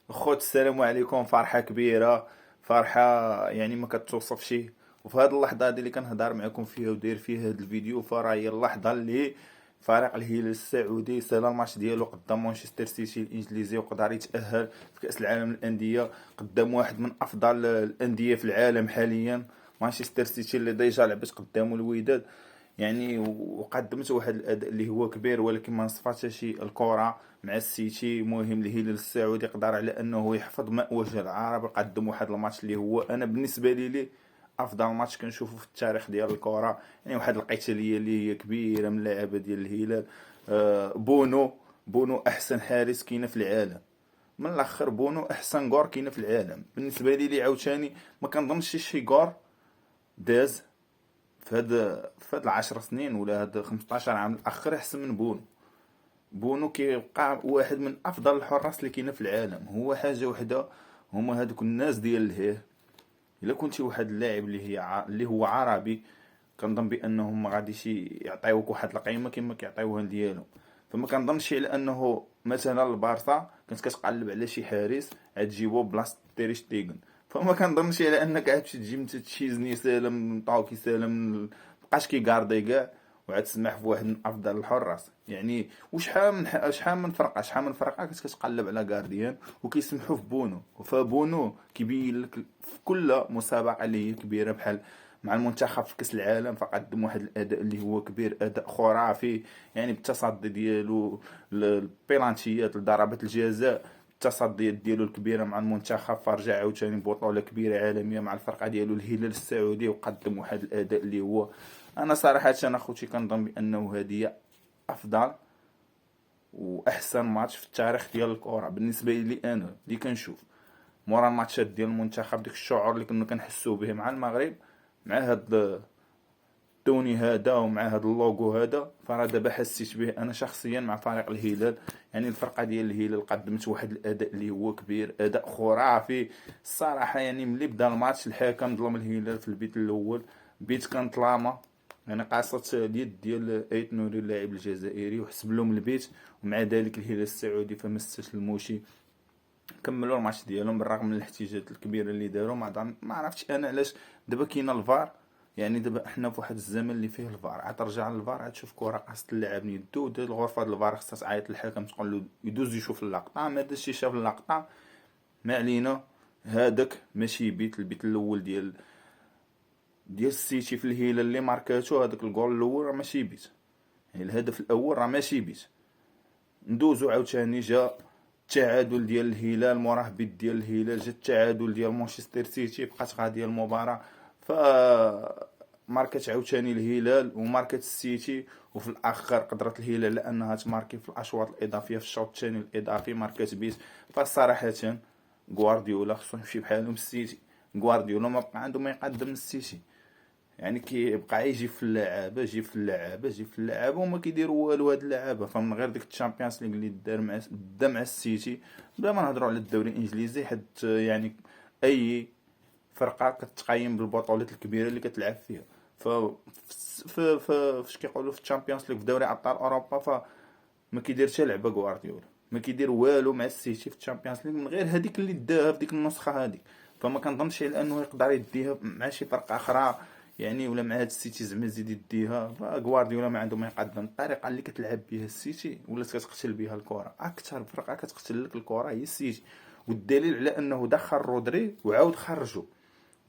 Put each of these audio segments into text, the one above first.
خوت السلام عليكم. فرحة كبيرة، فرحة يعني ما كتوصفش. وفي هذه اللحظة هذه اللي كنهضر معكم فيها وداير فيها هذا الفيديو، فراه هي اللحظة اللي فريق الهلال السعودي سالا الماتش ديالو قدام مانشستر سيتي الانجليزي وقدر يتأهل في كأس العالم للأندية قدام واحد من افضل الأندية في العالم حاليا، مانشستر سيتي اللي ديجا لعبت قدامه الوداد. يعني وقدمت واحد الاداء اللي هو كبير، ولكن ما نصفتش الكره مع السيتي. مهم الهلال السعودي قدر على انه يحفظ ماء وجه العرب، قدم واحد الماتش اللي هو انا بالنسبه لي افضل ماتش كنشوفه في التاريخ ديال الكره. يعني واحد القتاليه اللي هي كبيره من اللعابه ديال الهلال. بونو احسن حارس كاين في العالم، من الاخر بونو احسن جور كاين في العالم بالنسبه لي عاوتاني. ما كنظنش شي جور داز في هاد العشر سنين ولا هاد 15 عام الاخر احسن من بونو. بونو كيبقى واحد من افضل الحراس اللي كاينه في العالم. هو حاجه وحده، هما هادوك الناس ديال الهيه. الا كنتي واحد اللاعب اللي هو عربي، كنظن بانهم ما غاديش يعطيوك واحد القيمه كما كيعطيوها ديالهم. فما كنظنش على انه مثلا البارسا كنت كتقلب على شي حارس غتجيبو بلاصه تير شتيغن. فما كنظنش على انك غتمشي تجيب انت تشيزني سالم طاوكي سالم مبقاش كيغاردي كاع وعاد تسمح في واحد من افضل الحراس. يعني وشحال من فرقه كنت كتقلب على غارديان وكيسمحوا في بونو. فبونو كيبين لك في كل مسابقه اللي هي كبيره بحال مع المنتخب في كأس العالم فقدم واحد الأداء اللي هو كبير، أداء خرافي. يعني بالتصدي ديالو، البيلانتيات، ضربات الجزاء، التصديات ديالو الكبيرة مع المنتخب، فرجع عاوتاني بطولة كبيرة عالمية مع الفرقة ديالو الهلال السعودي وقدم واحد الأداء اللي هو أنا صراحة أنا خوتي كنظن بأنه هذه أفضل وأحسن ماتش في التاريخ ديال الكرة بالنسبة لي أنا اللي كنشوف. مورا الماتشات ديال المنتخب ديك الشعور اللي كنا كنحسو به مع المغرب، مع هاد التوني هذا ومع هاد اللوغو هذا، فراه دابا حسيت به انا شخصيا مع فريق الهلال. يعني الفرقه ديال الهلال قدمت واحد الاداء اللي هو كبير، اداء خرافي الصراحه. يعني ملي بدا الماتش الحكم ظلم الهلال في البيت الاول، بيت كانت لاما. يعني قاصت اليد ديال ايت نوري اللاعب الجزائري وحسب لهم البيت، ومع ذلك الهلال السعودي فما استسلموش، كملوا الماتش ديالهم بالرغم من الاحتجاجات الكبيره اللي داروا. ما عرفتش انا علاش دابا كاين الفار. يعني دابا احنا في واحد الزمن اللي فيه الفار، عاد ترجع للفار عاد تشوف كره قاصت اللاعب من يدو ودير الغرفه ديال الفار خصها تعيط للحكم تقول له يدوز يشوف اللقطه. ما داش شاف اللقطه، ما علينا. هذاك ماشي بيت، البيت الاول ديال السيتي في الهلال اللي ماركاتو، هذاك الجول الاول راه ماشي بيت. يعني الهدف الاول راه ماشي بيت. ندوزو عاوتاني جا التعادل ديال الهلال، موراه بيت ديال الهلال جا التعادل ديال مانشستر سيتي، بقات غاديه المباراة. ف ماركت عاوتاني الهلال وماركت السيتي، وفي الاخر قدرت الهلال لانها تماركي في الاشواط الاضافيه في الشوط الثاني الاضافي ماركت بيت. فصراحه غوارديولا خصو يمشي بحالهم السيتي. غوارديولا ما بقى عنده ما يقدم السيتي. يعني كيبقى يجي في اللعابه يجي في اللعابه يجي في اللعابه وما كيديروا والو هاد اللعابه. فمن غير ديك الشامبيونز ليغ اللي دار مع السيتي، بلا ما نهضروا على الدوري الانجليزي، حيت يعني اي فرقه كتقيم بالبطولات الكبيره اللي كتلعب فيها. ف فاش كيقولوا في الشامبيونز ليغ في دوري ابطال اوروبا، فما كيدير حتى لعبه غوارديولا، ما كيدير والو مع السيتي في الشامبيونز ليغ من غير هذيك اللي داها في ديك النسخه هذيك. فما كنظنش على انه يقدر يديها مع شي فرقه اخرى، يعني ولا مع هاد السيتي زعما يزيد يديها. غوارديولا ما عنده ما يقدم. الطريقه اللي كتلعب بها السيتي ولات كتقتل بها الكره، اكثر فرقه كتقتل لك الكره هي السيتي. والدليل على انه دخل رودري وعاود خرجوا،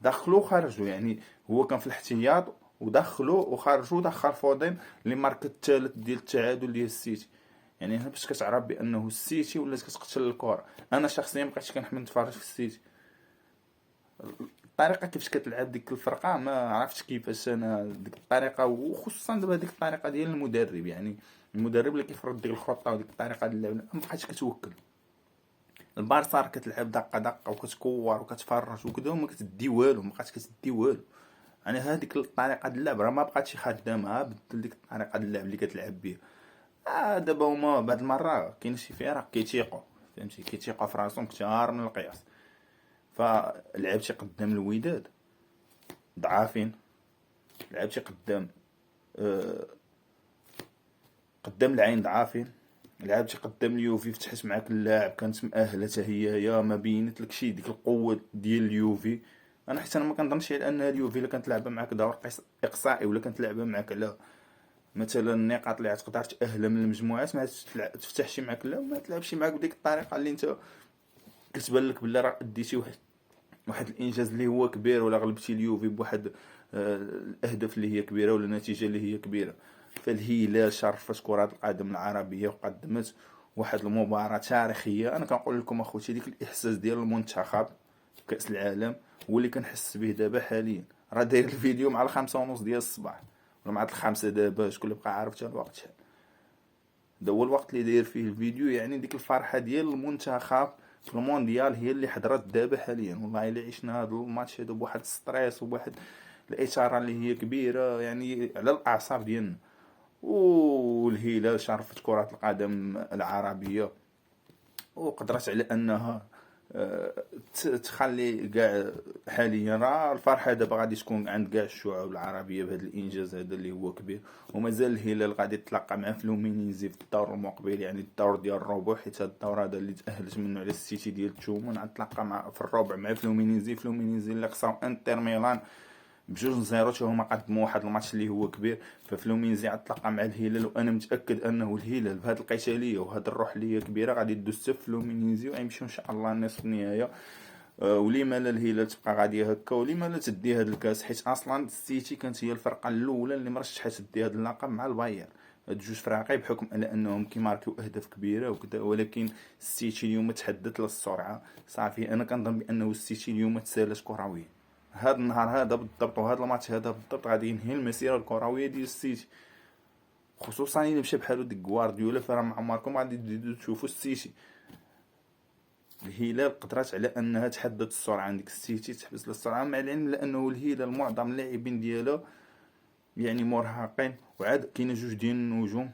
دخلوا خرجوا. يعني هو كان في الاحتياط ودخلوا وخرجوا، دخل فودين اللي مارك الثالث ديال التعادل ديال السيتي. يعني هنا باش كتعرف بانه السيتي ولات كتقتل الكره. انا شخصيا مبقيتش كنحمل نتفرج في السيتي. الطريقه كيفاش كتلعب ديك الفرقه ما عرفتش كيفاش انا ديك الطريقه، وخصوصا دابا ديك الطريقه ديال المدرب. يعني المدرب اللي كيفرض ديك الخطه وديك الطريقه ديال اللعب ما بقاتش كتوكل. البارسا راه كتلعب دقه دقه وكتكور وكتفرج وكذا وما كتدي والو، ما بقاتش كتدي والو. يعني هذيك الطريقه ديال اللعب راه ما بقاتش خدامه، بدل ديك الطريقه ديال اللعب اللي كتلعب بها. دابا هما بعض المره كاين شي فرق كيتيقوا، فهمتي، كيتيقوا في راسهم كثار من القياس. فلعبتي قدام الوداد ضعافين، لعبتي قدام قدام العين ضعافين، لعبتي قدام اليوفي، فتحت معاك اللاعب، كانت مأهله حتى هي ما بينت لك شي ديك القوه ديال اليوفي. انا حتى انا ما كنظنش على ان اليوفي الا كانت لعبه معاك دور اقصائي، ولا كانت لعبه معاك على مثلا النقاط اللي غتقدر تأهل من المجموعات، ما تفتحش معاك، لا ما تلعبش معاك بديك الطريقه اللي انت كتبان لك بلي راه اديتي واحد الانجاز اللي هو كبير، ولا غلبتي اليوفي بواحد الاهداف اللي هي كبيره، ولا نتيجه اللي هي كبيره. فالهلال شرفت كره القدم العربيه وقدمت واحد المباراه تاريخيه. انا كنقول لكم اخوتي، ديك الاحساس ديال المنتخب في كاس العالم هو اللي كنحس به دابا حاليا. راه داير الفيديو مع 5:30 ديال الصباح، ولا مع 5 دابا، شكون اللي بقى عارف حتى الوقت شحال. هذا هو الوقت اللي داير فيه الفيديو. يعني ديك الفرحه ديال المنتخب في المونديال هي اللي حضرت دابا حاليا. والله الا عشنا هذا الماتش هذا بواحد الستريس وبواحد الاثاره اللي هي كبيره، يعني على الاعصاب ديالنا. والهلال شرفت كره القدم العربيه، وقدرت على انها تخلي كاع حاليا. راه الفرحه دابا غادي تكون عند كاع الشعوب العربيه بهذا الانجاز هذا اللي هو كبير. ومازال الهلال غادي يتلاقى مع فلومينيزي في الدور المقبل، يعني الدور ديال الربع، حيت هذا الدور هذا اللي تاهلت منه على السيتي ديال التومون، غتلاقى مع في الربع مع فلومينيزي اللي خسروا انتر ميلان ب2-0. حتى هما قدموا واحد الماتش اللي هو كبير. ففلومينيزي غتلاقى مع الهلال، وانا متاكد انه الهلال بهذه القتاليه وهذه الروح اللي هي كبيره غادي يدوز حتى فلومينيزي، وغيمشيو ان شاء الله نصف النهائي. ولما لا الهلال تبقى غاديه هكا، ولما لا تدي هذا الكاس، حيت اصلا السيتي كانت هي الفرقه الاولى اللي مرشحه تدي هذا اللقب مع البايرن. هاد جوج فراقي بحكم على انهم كيماركيو اهداف كبيره وكذا، ولكن السيتي اليوم تحدث للسرعه. صافي انا كنظن بانه السيتي اليوم تسالت كرويا. هاد النهار هذا بالضبط، وهذا الماتش هذا بالضبط غادي ينهي المسيره الكرويه ديال السيتي، خصوصا الا مشى بحالو ديك غوارديولا. فراه مع عمركم غادي تزيدو تشوفوا السيتي. الهلال قدرت على انها تحدد السرعه عندك السيتي تحبس للسرعه، مع العلم لانه الهلال معظم اللاعبين ديالو يعني مرهقين، وعاد كاينه جوج ديال النجوم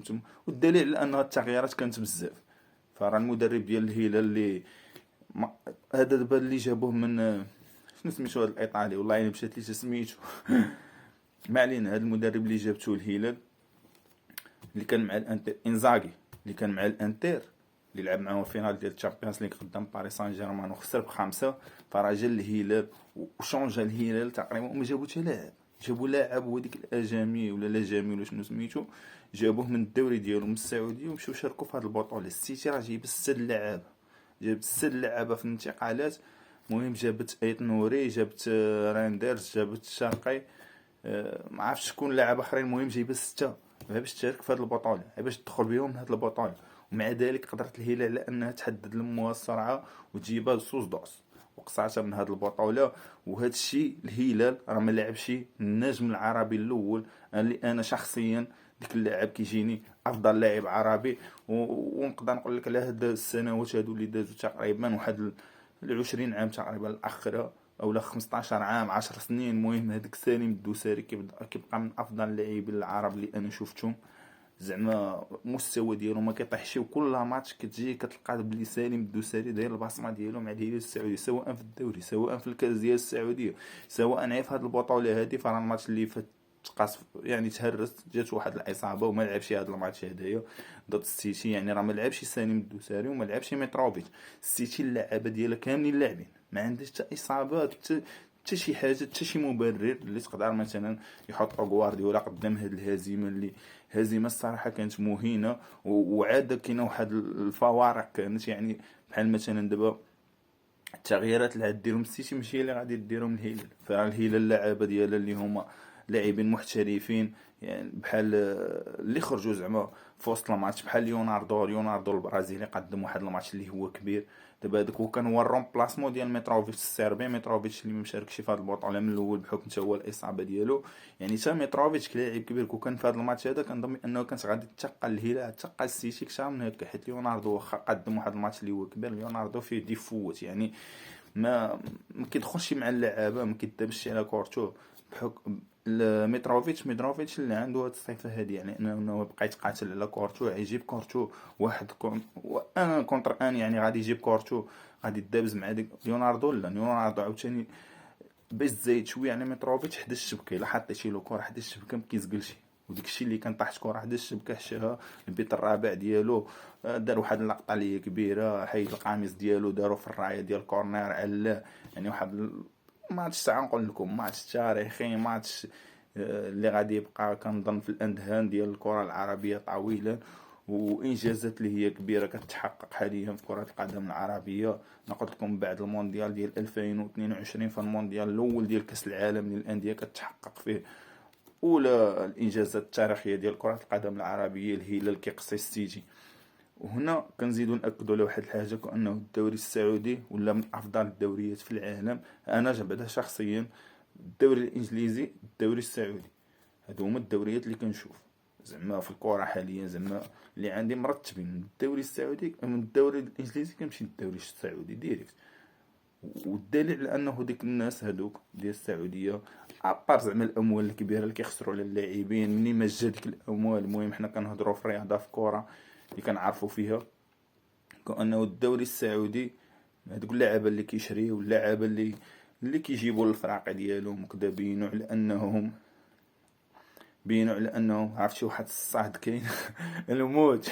تما. والدليل على انها التغييرات كانت بزاف. فراه المدرب ديال الهلال اللي هذا دابا اللي جابوه من شنو سميتو، هذا الايطالي، والله الا مشات لي سميتو ما علينا. هذا المدرب اللي جابته الهلال اللي كان مع الانتر، انزاغي، اللي كان مع الانتر، اللي لعب معاهم الفينال ديال الشامبيونز ليغ قدام باريس سان جيرمان وخسر ب5. فراه جا الهلال وشونجا الهلال تقريبا، وما جابو حتى لاعب. جابوا لاعب هو ديك الاجامي ولا لاجامي ولا شنو سميتو، جابوه من الدوري ديالو من السعوديه، ومشاو شاركوا في هذه البطوله. السيتي راه جايب 6 لعابه، جابت 6 لعابه في الانتقالات. المهم جابت ايت نوري، جابت راندرز، جابت شرقي، ما عرفتش شكون لاعب اخرين. المهم جايبه 6 باش تشارك في هذه البطوله، باش تدخل بهم هذه البطوله. ومع ذلك قدرت الهلال على انها تحدد لموها السرعه وتجيبها لسوس دوس وقصعتها من هذه البطوله. وهذا الشيء الهلال راه ما لعبش النجم العربي الاول، اللي انا شخصيا ديك اللاعب كيجيني افضل لاعب عربي. ونقدر نقول لك على هاد السنوات هادو اللي دازو تقريبا واحد 20 عام تقريبا الاخره، او 15 عام 10 سنين. المهم هذاك سالم الدوسري كيبقى من افضل اللاعبين العرب اللي انا شفتهم. زعما المستوى ديالو ما كيطيحش، وكل ماتش كتجي كتلقى بلي سالم الدوسري داير البصمه ديالو مع الهلال السعودي، سواء في الدوري سواء في الكاس ديال السعوديه سواء في هذه البطوله هذه. فراه الماتش اللي فات تقاس يعني تهرس، جات واحد الاصابه وما لعبش هذا الماتش هذايا ضد السيتي. يعني راه ما لعبش سالم الدوسري وما لعبش متروفيتش. السيتي اللعابه ديالها كاملين لاعبين، ما عندهاش حتى اصابات، حتى شي حاجه، حتى شي مبرر اللي تقدر مثلا يحطوا غوارديولا قدام هذه الهزيمه. اللي هزيمه الصراحه كانت مهينه. وعاد كاينه واحد الفوارق كانت، يعني بحال مثلا دابا التغييرات اللي غديرهم السيتي ماشي هي اللي غادي ديرهم الهلال. فالهلال اللعابه ديالها اللي هما لاعبين محترفين، يعني بحال اللي خرجوا زعما في وسط الماتش، بحال ليوناردو البرازيلي قدم واحد الماتش اللي هو كبير. دابا هذاك هو كان هو الرومبلاسمون ديال متروفيتش السربي. متروفيتش اللي ما مشاركش في هذه البطوله من الاول بحكم حتى هو الاصابه ديالو. يعني حتى متروفيتش كلاعب كبير كون كان في هذا الماتش هذا كنظن انه كانت غادي تثقل الهلال، تثقل السيتي كثر من هكا. حيت ليوناردو واخا قدم واحد الماتش اللي هو كبير، ليوناردو فيه ديفوت، يعني ما كيدخلش مع اللعابه، ما كيدابش على كورتو بحكم ميتروفيتش اللي عنده هاد الصفه هادي، يعني انه بقى يتقاتل على كورتو، يجيب كورتو واحد انا كونتر ان، يعني غادي يجيب كورتو غادي يدابز مع ديك ليوناردو. لا ليوناردو عاوتاني باش تزايد شويه، يعني ميتروفيتش حدا الشبكه، الا حطيتي له كره حدا الشبكه ما كيزقلش، وديك الشيء اللي كان طاحت كره حدا الشبكه حشاها البيت الرابع ديالو. دار واحد اللقطه اللي هي كبيره، حيد القميص ديالو دارو في الرايه ديال كورنر علاه. يعني واحد ماتش تاع نقول لكم ماتش تاريخي، ماتش اللي غادي يبقى كنظن في الاذهان ديال الكره العربيه طويلا. وانجازات اللي هي كبيره كتحقق حاليا في كره القدم العربيه. نقول لكم بعد المونديال ديال 2022، فالمونديال الاول ديال كاس العالم للانديه كتحقق فيه اولى الانجازات التاريخيه ديال كره القدم العربيه، الهلال كيقصي السيتي. وهنا كنزيدو ناكدوا على واحد الحاجه، كانه الدوري السعودي ولا من افضل الدوريات في العالم. انا بعدا شخصيا الدوري الانجليزي الدوري السعودي هادو هما الدوريات اللي كنشوف زعما في الكره حاليا، زعما اللي عندي مرتبين من الدوري السعودي من الدوري الانجليزي كنمشي للدوري السعودي ديريكت. والدليل على انه ديك الناس هادوك ديال السعوديه ابار زعما الاموال الكبيره اللي كيخسروا على اللاعبين مني ما جا ديك الاموال. المهم حنا كنهضروا في رياضه في كره اللي كنعرفوا فيها، كانه الدوري السعودي هذوك اللعابه اللي كيشريو واللعابه اللي كيجيبوا الفراقي ديالهم وكذا بينوا على انهم عرفت شي واحد الصهد كاين الموت.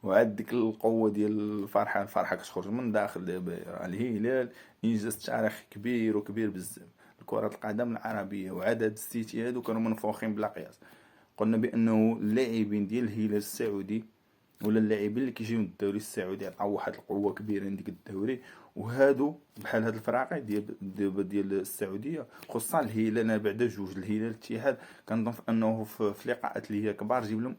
وعاد ديك القوه ديال الفرحه كتخرج من داخل. دابا الهلال انجاز تاريخي كبير وكبير بزاف لكره القدم العربيه. وعاد هاد السيتي هادو كانوا منفوخين بلا قياس. قلنا بانه اللاعبين ديال الهلال السعودي ولا اللاعبين اللي كيجيو من الدوري السعودي عطاو واحد القوه كبيره لديك الدوري. وهادو بحال هاد الفراقي ديال السعوديه، خصوصا الهلال. انا بعدا جوج الهلال الاتحاد كنظن انه في لقاءات اللي هي كبار جيب لهم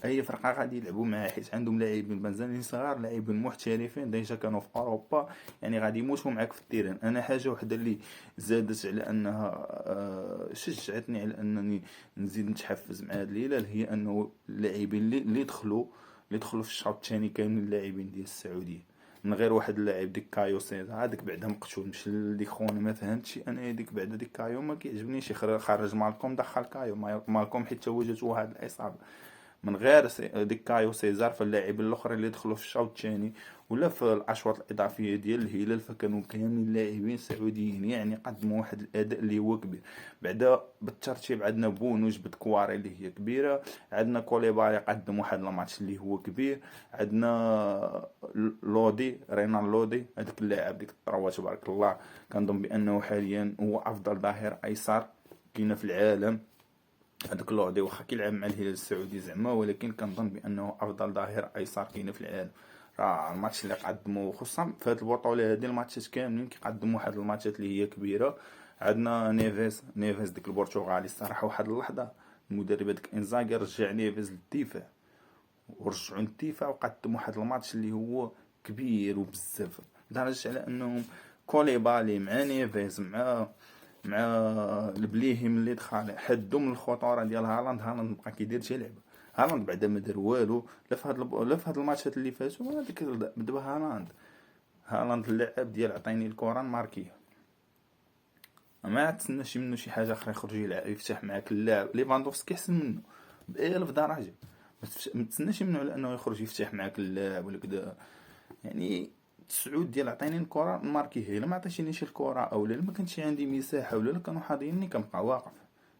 اي فرقه غادي يلعبوا معها، حيت عندهم لاعبين مازالين صغار، لاعبين محترفين ديجا كانوا في اوروبا، يعني غادي يموتوا معاك في التيران. انا حاجه وحده اللي زادت على انها شجعتني على انني نزيد نتحفز مع هذا الهلال، هي انه اللاعبين اللي دخلوا في الشوط الثاني كاملين اللاعبين ديال السعوديه، من غير واحد اللاعب ديك كايو سيزا هذاك بعدا مقتول. مشى لديك خونا ما فهمتش انا ديك بعدا ديك كايو ما كيعجبنيش. خرج مالكم دخل كايو مالكم حيت توجت واحد الاصابه. من غير ديك كايو سيزار فاللاعبين الاخرين اللي دخلوا في الشوط الثاني ولا في الاشواط الاضافيه ديال الهلال فكانوا كاملين لاعبين سعوديين، يعني قدموا واحد الاداء اللي هو كبير. بعدا بالترتيب عندنا بونو جبد كواري اللي هي كبيره، عندنا كوليبالي قدم واحد الماتش اللي هو كبير، عندنا رينال لودي هذاك اللاعب ديك الثروه تبارك الله. كنظن بانه حاليا هو افضل ظهير ايسر كاين في العالم. هذاك لودي واخا كيلعب مع الهلال السعودي زعما، ولكن كنظن بانه افضل ظهير ايسر كاين في العالم. راه الماتش اللي قدموا خصوصا في هذه البطوله هذه الماتشات كاملين كيقدموا واحد الماتشات اللي هي كبيره. عندنا نيفيز ديك البرتغالي الصراحه واحد اللحظه المدرب هذاك انزاغي رجع نيفيز للدفاع ورجعوا للدفاع وقدم واحد الماتش اللي هو كبير وبزاف، لدرجه على انهم كوليبالي مع نيفيز مع البليهي اللي دخل حدوا من الخطوره ديال هالاند بقى كيدير شي لعبه. هالاند بعدا ما دار والو لا في هاد الماتشات اللي فاتوا. هذيك دابا هالاند اللاعب ديال عطيني الكره ماركيه، ما تسناش منه شي حاجه اخرى يخرج يلعب يفتح معاك اللاعب. ليفاندوفسكي احسن منه بألف درجه، ما تسناش منه على انه يخرج يفتح معاك اللاعب ولا كذا. يعني السعود ديال عطيني الكره ماركيه، الا ما عطيتينيش الكره او لا ما كانش عندي مساحه ولا كانوا حاضيني كنبقى واقف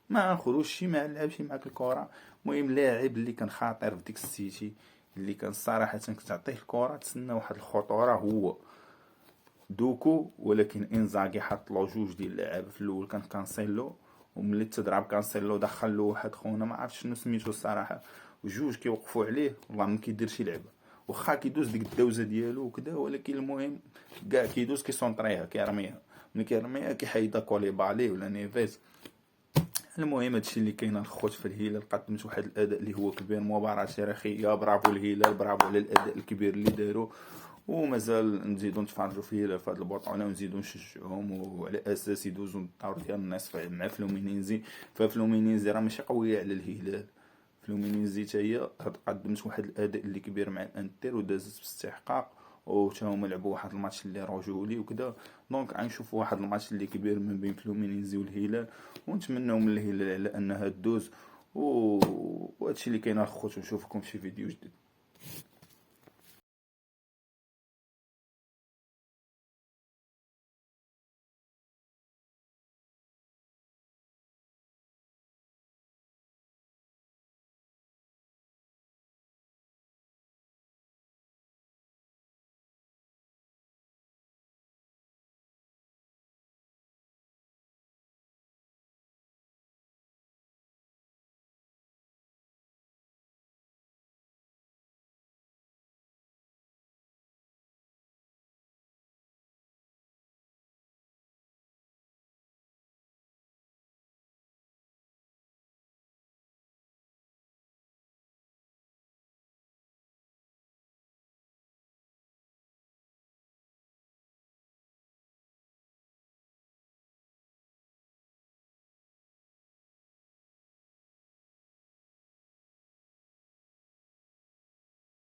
ما نخرجش ما نلعبش معاك الكره. المهم لاعب اللي كان خاطر في ديك السيتي اللي كان صراحه كتعطيه الكره تسنى واحد الخطوره هو دوكو. ولكن انزاغي حط له جوج ديال اللعابه في الاول كان كانسيلو، وملي تضرب كانسيلو دخل له واحد خونا ما عرفتش شنو سميتو الصراحه، وجوج كيوقفوا عليه والله ما كيدير شي لعبه. واخا كيدوز ديك الدوزه ديالو وكذا، ولكن المهم كاع كيدوز كيسونطريها كيرميها، ملي كيرميها كيحيدها كوليبالي ولا نيفيز. المهم هادشي اللي كاين الخوت في الهلال. قدمت واحد الاداء اللي هو كبير، مباراه تاريخيه. برافو الهلال، برافو على الاداء الكبير اللي داروا. ومازال نزيدو نتفرجوا فيه في هذه البطوله ونزيدو نشجعوهم، وعلى اساس يدوزوا الدور ديال النصف مع فلومينينزي. ففلومينينزي راه ماشي قويه على الهلال، فلومينينزي حتى هي قدمت واحد الاداء اللي كبير مع الانتر ودازت باستحقاق، وتا هما لعبوا واحد الماتش اللي رجولي وكذا. دونك غنشوفوا واحد الماتش اللي كبير من بين فلومينينزي والهلال، ونتمناو من الهلال على انها دوز. وهادشي اللي كاين الخوت، ونشوفكم في شي فيديو جديد.